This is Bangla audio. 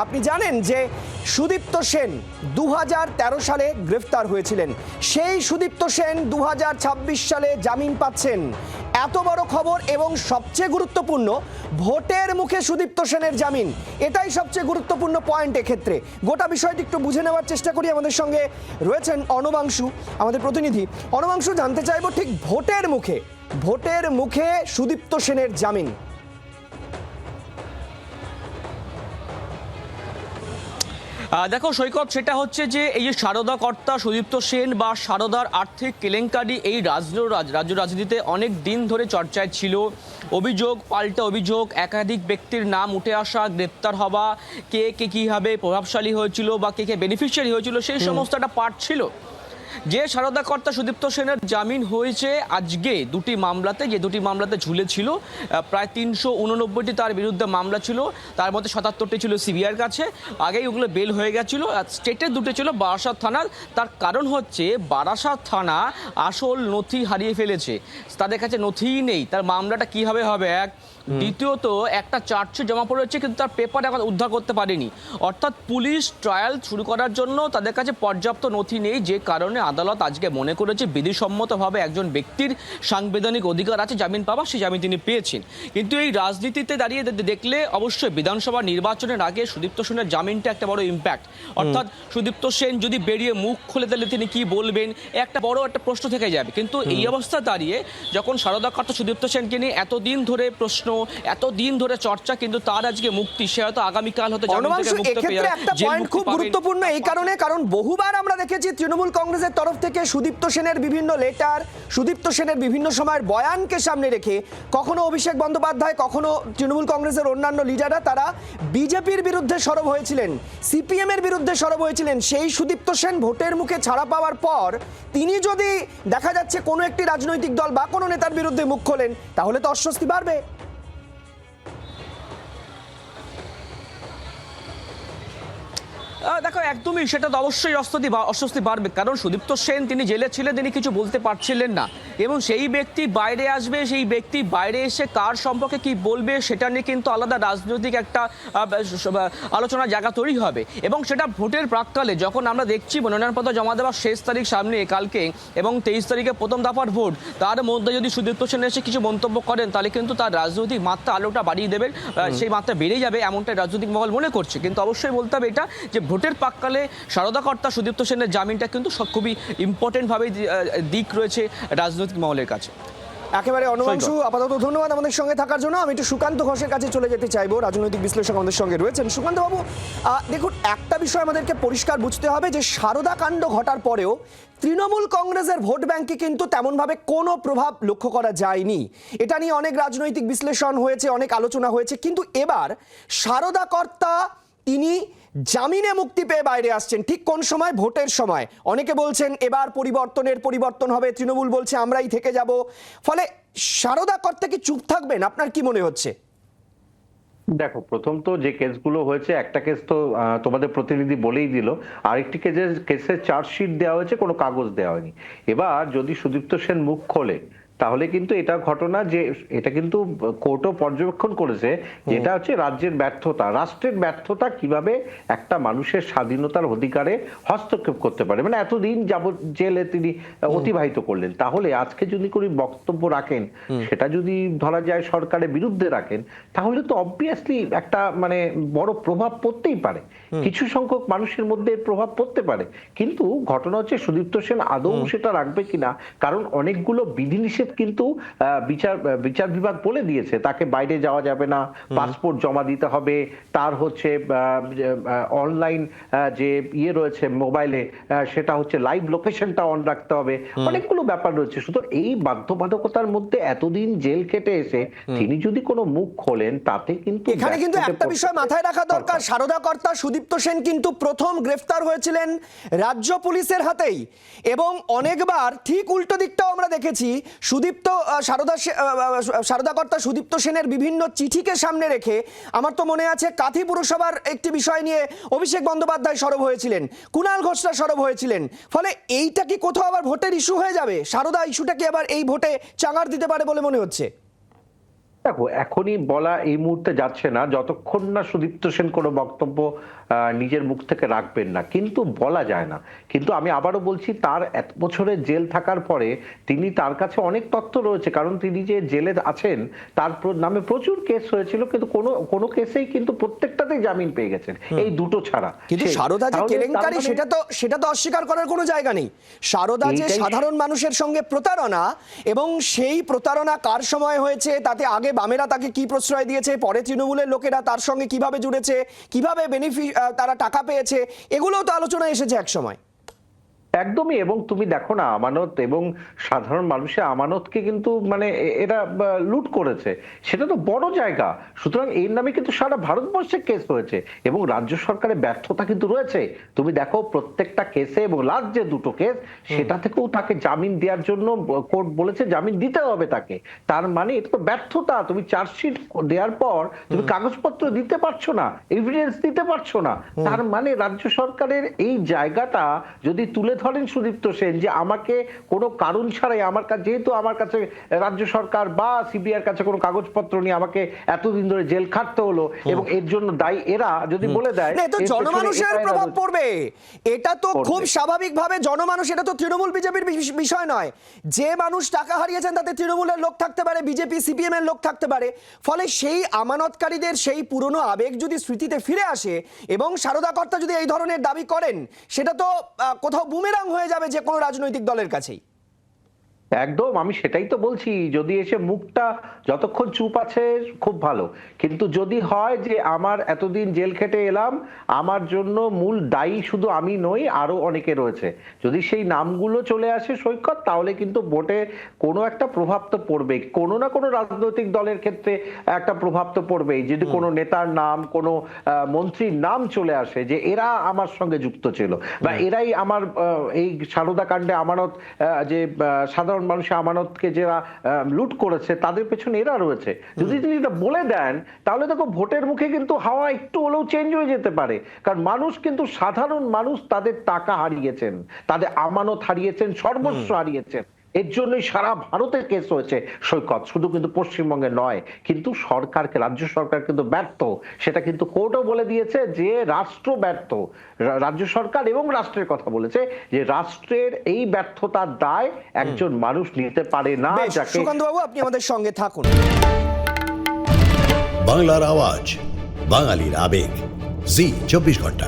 আপনি জানেন যে সুদীপ্ত সেন 2013 সালে গ্রেফতার হয়েছিলেন, সেই সুদীপ্ত সেন 2026 সালে জামিন পাচ্ছেন। এত বড় খবর এবং সবচেয়ে গুরুত্বপূর্ণ, ভোটের মুখে সুদীপ্ত সেনের জামিন, এটাই সবচেয়ে গুরুত্বপূর্ণ পয়েন্ট। এক্ষেত্রে গোটা বিষয়টি একটু বুঝে নেওয়ার চেষ্টা করি। আমাদের সঙ্গে রয়েছেন অনবাংশু, আমাদের প্রতিনিধি। অনবাংশু, জানতে চাইবো ঠিক ভোটের মুখে সুদীপ্ত সেনের জামিন। দেখো সৈকত, সেটা হচ্ছে যে এই যে সারদা কর্তা সুদীপ্ত সেন বা সারদার আর্থিক কেলেঙ্কারি এই রাজ্য রাজনীতিতে অনেক দিন ধরে চর্চায় ছিল। অভিযোগ পাল্টা অভিযোগ, একাধিক ব্যক্তির নাম উঠে আসা, গ্রেপ্তার হওয়া, কে কীভাবে প্রভাবশালী হয়েছিল বা কে বেনিফিশিয়ারি হয়েছিল সেই সমস্ত একটা পার্ট ছিল। যে সারদা কর্তা সুদীপ্ত সেনের জামিন হয়েছে আজকে দুটি মামলাতে, যে দুটি মামলাতে ঝুলেছিল, প্রায় 389টি তার বিরুদ্ধে মামলা ছিল, তার মধ্যে 77টি ছিল সিবিআইয়ের কাছে। আগেই ওগুলো বেল হয়ে গেছিল। স্টেটের দুটো ছিল বারাসাত থানার। তার কারণ হচ্ছে বারাসাত থানা আসল নথি হারিয়ে ফেলেছে, তাদের কাছে নথিই নেই। তার মামলাটা কীভাবে হবে এক, দ্বিতীয়ত একটা চার্জশিট জমা পড়েছে কিন্তু তার পেপার এখন উদ্ধার করতে পারেনি। অর্থাৎ পুলিশ ট্রায়াল শুরু করার জন্য তাদের কাছে পর্যাপ্ত নথি নেই, যে কারণে আদালত আজকে মনে করেছে বিধিসম্মতভাবে একজন ব্যক্তির সাংবিধানিক অধিকার আছে জামিন পাওয়া, সেই জামিন তিনি পেয়েছেন। কিন্তু এই রাজনীতিতে দাঁড়িয়ে দেখলে অবশ্যই বিধানসভা নির্বাচনের আগে সুদীপ্ত সেনের জামিনটা একটা বড় ইম্প্যাক্ট। অর্থাৎ সুদীপ্ত সেন যদি বেরিয়ে মুখ খুলে দিলে তিনি কি বলবেন, একটা বড় একটা প্রশ্ন থেকে যাবে। কিন্তু এই অবস্থা দাঁড়িয়ে যখন সারদা কর্তা সুদীপ্ত সেনকে নিয়ে এতদিন ধরে প্রশ্ন, এতদিন ধরে চর্চা, কিন্তু তার আজকে মুক্তি, সে হয়তো আগামীকাল হতে জামিন থেকে মুক্তি পেয়ে যাবে। একটা পয়েন্ট খুব গুরুত্বপূর্ণ এই কারণে, কারণ বহুবার আমরা দেখেছি তৃণমূল কংগ্রেসের তরফ থেকে সুদীপ্ত সেনের বিভিন্ন লেটার, সুদীপ্ত সেনের বিভিন্ন সময়ের বয়ানকে সামনে রেখে কখনো অভিষেক বন্দ্যোপাধ্যায়, কখনো তৃণমূল কংগ্রেসের অন্যান্য লিডাররা তারা বিজেপির বিরুদ্ধে সরব হয়েছিলেন, সিপিএম এর বিরুদ্ধে সরব হয়েছিলেন। সেই সুদীপ্ত সেন ভোটের মুখে ছাড়া পাওয়ার পর তিনি যদি দেখা যাচ্ছে কোনো একটি রাজনৈতিক দল বা কোনো নেতার বিরুদ্ধে মুখ খোলেন, তাহলে তো অস্বস্তি বাড়বে। দেখো একদমই, সেটা তো অবশ্যই অস্বস্তি বাড়বে। কারণ সুদীপ্ত সেন তিনি জেলে ছিলেন, তিনি কিছু বলতে পারছিলেন না, এবং সেই ব্যক্তি বাইরে আসবে, সেই ব্যক্তি বাইরে এসে কার সম্পর্কে কি বলবে সেটা নিয়ে কিন্তু আলাদা রাজনৈতিক একটা আলোচনার জায়গা তৈরি হবে। এবং সেটা ভোটের প্রাক্কালে, যখন আমরা দেখছি মনোনয়নপত্র জমা দেওয়ার শেষ তারিখ সামনে কালকে এবং 23 তারিখে প্রথম দফার ভোট, তার মধ্যে যদি সুদীপ্ত সেন এসে কিছু মন্তব্য করেন তাহলে কিন্তু তার রাজনৈতিক মাত্রা আলোটা বাড়িয়ে দেবেন, সেই মাত্রা বেড়ে যাবে, এমনটাই রাজনৈতিক মহল মনে করছে। কিন্তু অবশ্যই বলতে হবে এটা যে ভোটের প্রাক্কালে সারদা কর্তা সুদীপ্ত সেনের জামিনটা কিন্তু খুবই ইম্পর্টেন্টভাবে দিক রয়েছে রাজনৈতিক মহলের কাছে। একেবারে অনবাংশু, আপাতত ধন্যবাদ আমাদের সঙ্গে থাকার জন্য। আমি একটু সুকান্ত ঘোষের কাছে চলে যেতে চাইবো, রাজনৈতিক বিশ্লেষক আমাদের সঙ্গে রয়েছেন। সুকান্ত বাবু, দেখুন, একটা বিষয় আমাদেরকে পরিষ্কার বুঝতে হবে যে সারদা কাণ্ড ঘটার পরেও তৃণমূল কংগ্রেসের ভোট ব্যাংকে কিন্তু তেমনভাবে কোনো প্রভাব লক্ষ্য করা যায়নি। এটা নিয়ে অনেক রাজনৈতিক বিশ্লেষণ হয়েছে, অনেক আলোচনা হয়েছে। কিন্তু এবার সারদা কর্তা তিনি জামিনে মুক্তি পেয়ে বাইরে আসছেন ঠিক কোন সময়? ভোটের সময়। অনেকে বলছেন এবার পরিবর্তন হবে, তৃণমূল বলছে আমরাই থেকে যাব। ফলে সারদা কর্তা কি চুপ থাকবেন? আপনার কি মনে হচ্ছে? দেখো, প্রথম তো যে কেসগুলো হয়েছে, একটা কেস তো তোমাদের প্রতিনিধি বলেই দিল, আরেকটি কেসের চার্জশিট দেওয়া হয়েছে, কোনো কাগজ দেওয়া হয়নি। এবার যদি সুদীপ্ত সেন মুখ খোলে তাহলে কিন্তু এটা ঘটনা যে এটা কিন্তু কোর্টও পর্যবেক্ষণ করেছে, যেটা হচ্ছে রাজ্যের ব্যর্থতা, রাষ্ট্রের ব্যর্থতা কিভাবে একটা মানুষের স্বাধীনতার অধিকারে হস্তক্ষেপ করতে পারে। মানে এতদিন যাবৎ জেলে তিনি অতিবাহিত করলেন, তাহলে আজকে যদি কোনো বক্তব্য রাখেন, সেটা যদি ধরা যায় সরকারের বিরুদ্ধে রাখেন, তাহলে তো অবভিয়াসলি একটা মানে বড় প্রভাব পড়তেই পারে, কিছু সংখ্যক মানুষের মধ্যে প্রভাব পড়তে পারে। কিন্তু ঘটনা হচ্ছে সুদীপ্ত সেন আদৌ সেটা রাখবে কিনা, কারণ অনেকগুলো বিধিনিষেধ কিন্তু বিচার বিভাগ বলে দিয়েছে, তাকে বাইরে যাওয়া যাবে না, পাসপোর্ট জমা দিতে হবে, তার হচ্ছে অনলাইন যে রয়েছে মোবাইলে, সেটা হচ্ছে লাইভ লোকেশনটা অন রাখতে হবে, অনেকগুলো ব্যাপার রয়েছে। শুধু এই বাধ্যবাধকতার মধ্যে এতদিন জেল কেটে এসে তিনি যদি কোনো মুখ খোলেন, তাতে কিন্তু এখানে কিন্তু একটা বিষয় মাথায় রাখা দরকার, সারদা কর্তা সুদীপ্ত সেন কিন্তু প্রথম গ্রেফতার হয়েছিলেন রাজ্য পুলিশের হাতেই, এবং অনেকবার ঠিক উল্টো দিকটাও আমরা দেখেছি। সারদা কর্তা সুদীপ্ত সেনের বিভিন্ন চিঠিকে সামনে রেখে আমার তো মনে আছে কাঁথি পুরসভার একটি বিষয় নিয়ে অভিষেক বন্দ্যোপাধ্যায় সরব হয়েছিলেন, কুণাল ঘোষরা সরব হয়েছিলেন। ফলে এইটা কি কোথাও আবার ভোটের ইস্যু হয়ে যাবে? সারদা ইস্যুটা কি আবার এই ভোটে চাঙার দিতে পারে বলে মনে হচ্ছে? দেখো এখনই বলা এই মুহূর্তে যাচ্ছে না, যতক্ষণ না সুদীপ্ত সেন কোনো বক্তব্য নিজের মুখ থেকে রাখবেন না, কিন্তু বলা যায় না। কিন্তু আমি আবারও বলছি, তার এত বছরের জেল থাকার পরে তার কাছে অনেক তথ্য রয়েছে, কারণ তিনি যে জেলে আছেন তার নামে প্রচুর কেস হয়েছিল, কিন্তু কোনো কেসেই কিন্তু প্রত্যেকটাতেই জামিন পেয়ে গেছেন, এই দুটো ছাড়া। কিন্তু সারদা যে কেলেঙ্কারি সেটা তো অস্বীকার করার কোনো জায়গা নেই। সারদা যে সাধারণ মানুষের সঙ্গে প্রতারণা, এবং সেই প্রতারণা কার সময় হয়েছে, তাতে আগে বামেরা তাকে কি প্রশ্রয় দিয়েছে, পরে তৃণমূলের লোকেরা তার সঙ্গে কিভাবে জুড়েছে, কিভাবে তারা টাকা পেয়েছে, এগুলোও তো আলোচনায় এসেছে এক সময়। একদমই। এবং তুমি দেখো না, আমানত এবং সাধারণ মানুষের আমানতকে কিন্তু মানে এরা লুট করেছে, সেটা তো বড় জায়গা। সুতরাং এর নামে কিন্তু সারা ভারতবর্ষে কেস হয়েছে, এবং রাজ্য সরকারের ব্যর্থতা কিন্তু রয়েছে। তুমি দেখো প্রত্যেকটা কেসে, এবং লাস্ট যে দুটো কেস, সেটা থেকেও তাকে জামিন দেওয়ার জন্য কোর্ট বলেছে জামিন দিতে হবে তাকে। তার মানে এটা তো ব্যর্থতা। তুমি চার্জশিট দেওয়ার পর তুমি কাগজপত্র দিতে পারছো না, এভিডেন্স দিতে পারছো না, তার মানে রাজ্য সরকারের এই জায়গাটা যদি তুলে ধরেন সুদীপ্ত সেন, যে আমাকে কোনো কারণ ছাড়াই যেহেতু আমার কাছে রাজ্য সরকার বা সিবিআইয়ের কাছে কোনো কাগজপত্র নিয়ে আমাকে এতদিন ধরে জেল খাটতে হলো, এবং এর জন্য দায়ী এরা, যদি বলে দেয় তো জনমানুষের প্রভাব পড়বে, এটা তো খুব স্বাভাবিকভাবে জনমানুষ, এটা তো তৃণমূল বিজেপির বিষয় নয়। যে মানুষ টাকা হারিয়েছেন তাতে তৃণমূলের লোক থাকতে পারে, বিজেপি সিপিএম এর লোক থাকতে পারে, ফলে সেই আমানতকারীদের সেই পুরনো আবেগ যদি স্মৃতিতে ফিরে আসে, এবং সারদা কর্তা যদি এই ধরনের দাবি করেন, সেটা তো কোথাও বুমেরাং হয়ে যাবে যে কোনো রাজনৈতিক দলের কাছেই। একদম, আমি সেটাই তো বলছি। যদি এসে মুখটা যতক্ষণ চুপ আছে খুব ভালো, কিন্তু যদি হয় যে আমার এতদিন জেল খেটে এলাম, আমার জন্য মূল দায়ী শুধু আমি নই, আরো অনেকে রয়েছে, যদি সেই নামগুলো চলে আসে সৈকত, তাহলে কিন্তু ভোটে কোনো একটা প্রভাব তো পড়বেই। কোনো না কোনো রাজনৈতিক দলের ক্ষেত্রে একটা প্রভাব তো পড়বেই। যদি কোনো নেতার নাম, কোনো মন্ত্রীর নাম চলে আসে যে এরা আমার সঙ্গে যুক্ত ছিল, বা এরাই আমার এই সারদা কাণ্ডে আমানত, যে সাধারণ মানুষের আমানতকে যারা লুট করেছে তাদের পেছনে এরা রয়েছে, যদি তিনি এটা বলে দেন, তাহলে দেখো ভোটের মুখে কিন্তু হাওয়া একটু হলেও চেঞ্জ হয়ে যেতে পারে। কারণ মানুষ কিন্তু, সাধারণ মানুষ তাদের টাকা হারিয়েছেন, তাদের আমানত হারিয়েছেন, সর্বস্ব হারিয়েছেন। এর জন্যই সারা ভারতে কেস হয়েছে সৈকত, শুধু কিন্তু পশ্চিমবঙ্গে নয়। কিন্তু সরকারকে, রাজ্য সরকার কিন্তু ব্যর্থ, সেটা কিন্তু কোর্টও বলে দিয়েছে যে রাষ্ট্র ব্যর্থ। রাজ্য সরকার এবং রাষ্ট্রের কথা বলেছে যে রাষ্ট্রের এই ব্যর্থতার দায় একজন মানুষ নিতে পারে না। সুকান্ত বাবু, আপনি আমাদের সঙ্গে থাকুন। বাংলার আওয়াজ, বাঙালির আবেগ, জি 24 ঘন্টা।